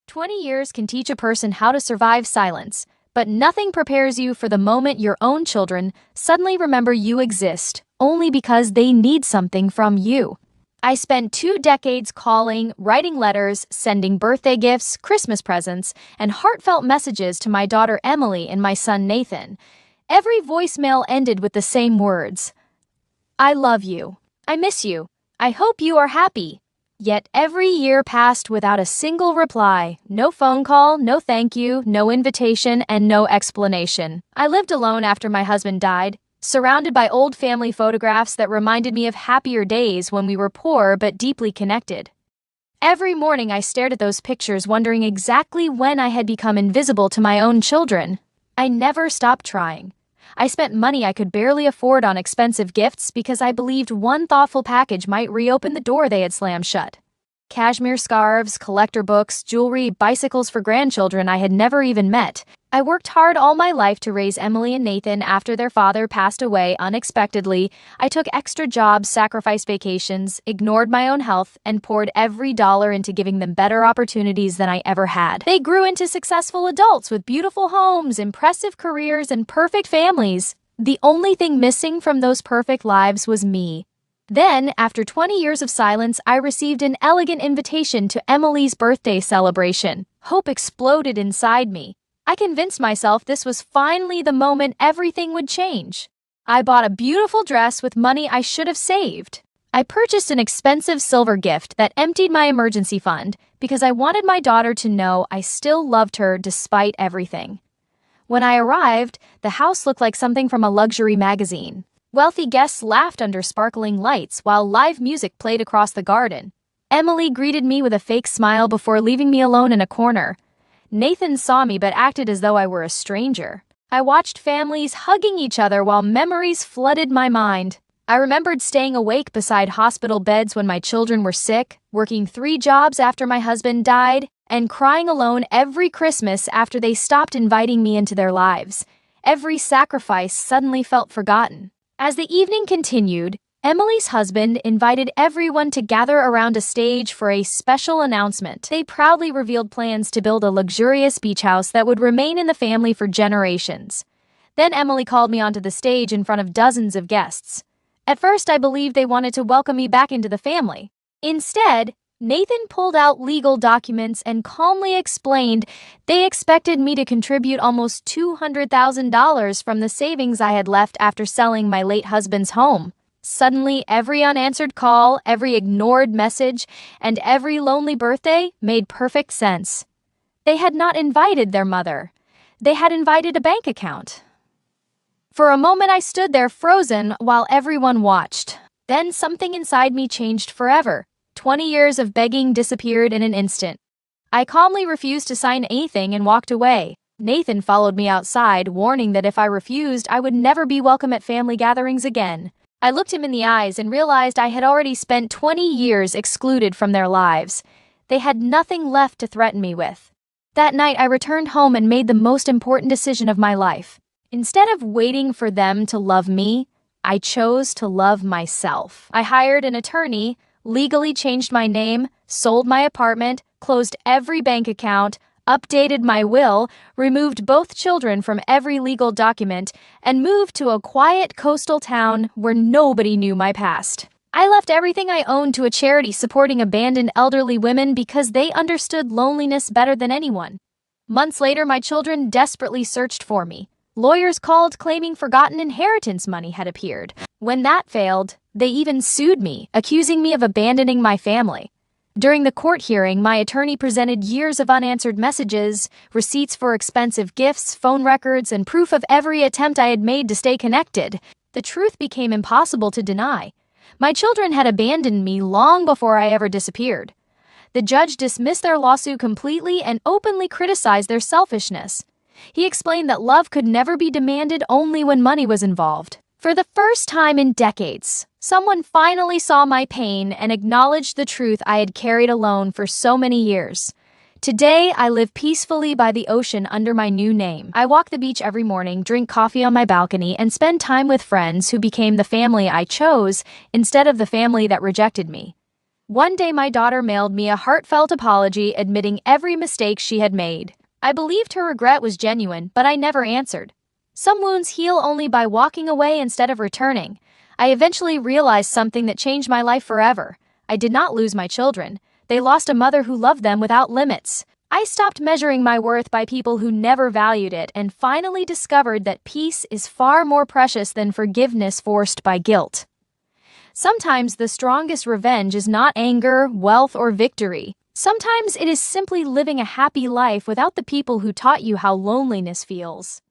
20 years can teach a person how to survive silence, but nothing prepares you for the moment your own children suddenly remember you exist, only because they need something from you. I spent 2 decades calling, writing letters, sending birthday gifts, Christmas presents, and heartfelt messages to my daughter Emily and my son Nathan. Every voicemail ended with the same words: "I love you. I miss you. I hope you are happy." Yet every year passed without a single reply, no phone call, no thank you, no invitation, and no explanation. I lived alone after my husband died, surrounded by old family photographs that reminded me of happier days when we were poor but deeply connected. Every morning I stared at those pictures, wondering exactly when I had become invisible to my own children. I never stopped trying. I spent money I could barely afford on expensive gifts because I believed one thoughtful package might reopen the door they had slammed shut. Cashmere scarves, collector books, jewelry, bicycles for grandchildren I had never even met. I worked hard all my life to raise Emily and Nathan after their father passed away unexpectedly. I took extra jobs, sacrificed vacations, ignored my own health, and poured every dollar into giving them better opportunities than I ever had. They grew into successful adults with beautiful homes, impressive careers, and perfect families. The only thing missing from those perfect lives was me. Then, after 20 years of silence, I received an elegant invitation to Emily's birthday celebration. Hope exploded inside me. I convinced myself this was finally the moment everything would change. I bought a beautiful dress with money I should have saved. I purchased an expensive silver gift that emptied my emergency fund because I wanted my daughter to know I still loved her despite everything. When I arrived, the house looked like something from a luxury magazine. Wealthy guests laughed under sparkling lights while live music played across the garden. Emily greeted me with a fake smile before leaving me alone in a corner. Nathan saw me but acted as though I were a stranger. I watched families hugging each other while memories flooded my mind. I remembered staying awake beside hospital beds when my children were sick, working 3 jobs after my husband died, and crying alone every Christmas after they stopped inviting me into their lives. Every sacrifice suddenly felt forgotten. As the evening continued, Emily's husband invited everyone to gather around a stage for a special announcement. They proudly revealed plans to build a luxurious beach house that would remain in the family for generations. Then Emily called me onto the stage in front of dozens of guests. At first, I believed they wanted to welcome me back into the family. Instead, Nathan pulled out legal documents and calmly explained they expected me to contribute almost $200,000 from the savings I had left after selling my late husband's home. Suddenly, every unanswered call, every ignored message, and every lonely birthday made perfect sense. They had not invited their mother. They had invited a bank account. For a moment, I stood there frozen while everyone watched. Then something inside me changed forever. 20 years of begging disappeared in an instant. I calmly refused to sign anything and walked away. Nathan followed me outside, warning that if I refused, I would never be welcome at family gatherings again. I looked him in the eyes and realized I had already spent 20 years excluded from their lives. They had nothing left to threaten me with. That night, I returned home and made the most important decision of my life. Instead of waiting for them to love me, I chose to love myself. I hired an attorney, legally changed my name, sold my apartment, closed every bank account, updated my will, removed both children from every legal document, and moved to a quiet coastal town where nobody knew my past. I left everything I owned to a charity supporting abandoned elderly women because they understood loneliness better than anyone. Months later, my children desperately searched for me. Lawyers called claiming forgotten inheritance money had appeared. When that failed, they even sued me, accusing me of abandoning my family. During the court hearing, my attorney presented years of unanswered messages, receipts for expensive gifts, phone records, and proof of every attempt I had made to stay connected. The truth became impossible to deny. My children had abandoned me long before I ever disappeared. The judge dismissed their lawsuit completely and openly criticized their selfishness. He explained that love could never be demanded, only when money was involved. For the first time in decades, someone finally saw my pain and acknowledged the truth I had carried alone for so many years. Today, I live peacefully by the ocean under my new name. I walk the beach every morning, drink coffee on my balcony, and spend time with friends who became the family I chose instead of the family that rejected me. One day my daughter mailed me a heartfelt apology admitting every mistake she had made. I believed her regret was genuine, but I never answered. Some wounds heal only by walking away instead of returning. I eventually realized something that changed my life forever. I did not lose my children. They lost a mother who loved them without limits. I stopped measuring my worth by people who never valued it and finally discovered that peace is far more precious than forgiveness forced by guilt. Sometimes the strongest revenge is not anger, wealth, or victory. Sometimes it is simply living a happy life without the people who taught you how loneliness feels.